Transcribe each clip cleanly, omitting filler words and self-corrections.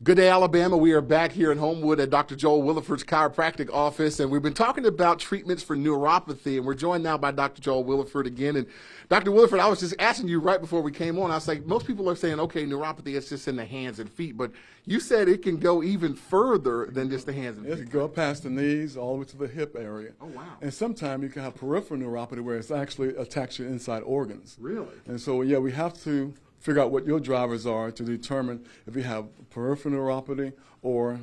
Good day, Alabama. We are back here in Homewood at Dr. Joel Williford's chiropractic office, and we've been talking about treatments for neuropathy, and we're joined now by Dr. Joel Williford again. And Dr. Williford, I was just asking you right before we came on, I was like, most people are saying, okay, neuropathy is just in the hands and feet, but you said it can go even further than just the hands and feet. It can go past the knees all the way to the hip area. Oh, wow. And sometimes you can have peripheral neuropathy where it's actually attached to your inside organs. Really? And so, yeah, we have to figure out what your drivers are to determine if you have peripheral neuropathy or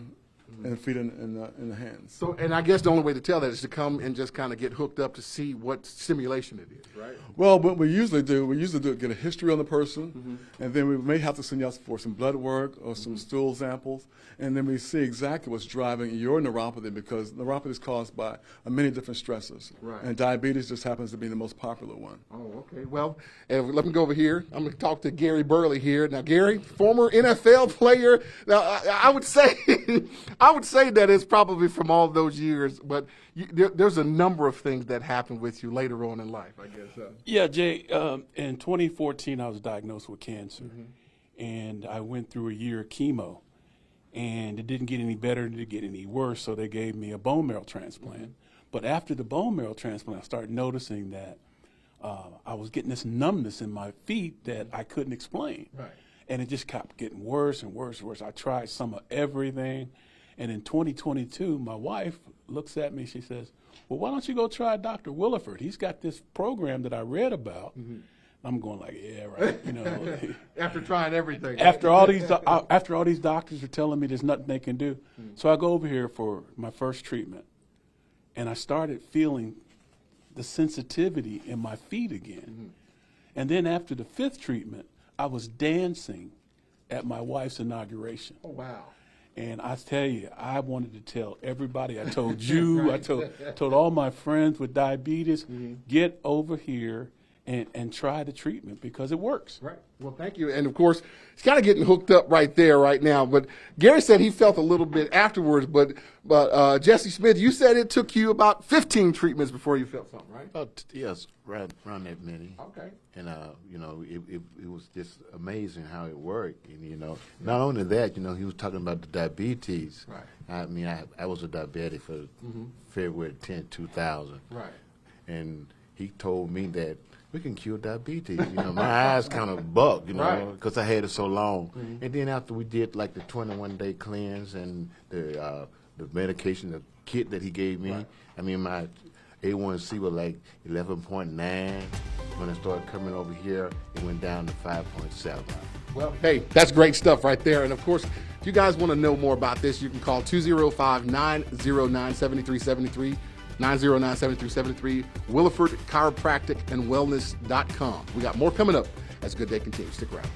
in the feet and in the hands. So, and I guess the only way to tell that is to come and just kind of get hooked up to see what stimulation it is, right? Well, what we usually do get a history on the person, and then we may have to send you out for some blood work or some stool samples, and then we see exactly what's driving your neuropathy, because neuropathy is caused by many different stressors. Right. And diabetes just happens to be the most popular one. Oh, okay. Well, let me go over here. I'm going to talk to Gary Burley here. Now, Gary, former NFL player. Now, I would say that it's probably from all those years, but there's a number of things that happened with you later on in life, I guess. Yeah, Jay, in 2014, I was diagnosed with cancer, and I went through a year of chemo, and it didn't get any better, it didn't get any worse, so they gave me a bone marrow transplant. But after the bone marrow transplant, I started noticing that I was getting this numbness in my feet that I couldn't explain. Right. And it just kept getting worse and worse and worse. I tried some of everything. And in 2022, my wife looks at me, she says, well, why don't you go try Dr. Williford? He's got this program that I read about. I'm going like, yeah, right. You know, After trying everything. after all these doctors are telling me there's nothing they can do. So I go over here for my first treatment, and I started feeling the sensitivity in my feet again. And then after the fifth treatment, I was dancing at my wife's inauguration. Oh, wow. And I tell you, I wanted to tell everybody. I told you, I told all my friends with diabetes, get over here and try the treatment because it works. Right. Well, thank you. And, of course, he's kind of getting hooked up right there right now. But Gary said he felt a little bit afterwards. But Jesse Smith, you said it took you about 15 treatments before you felt something, right? Yes, right around that many. Okay. And, you know, it was just amazing how it worked. And, you know, not only that, you know, he was talking about the diabetes. Right. I mean, I was a diabetic for February 10, 2000. Right. And he told me that we can cure diabetes. You know, my eyes kind of bugged, you know, because I had it so long. And then after we did like the 21-day cleanse and the medication, the kit that he gave me, I mean, my A1C was like 11.9. When I started coming over here, it went down to 5.7. Well, hey, that's great stuff right there. And, of course, if you guys want to know more about this, you can call 205-909-7373. 909-7373, Williford Chiropractic and Wellness.com. We got more coming up as Good Day continues. Stick around.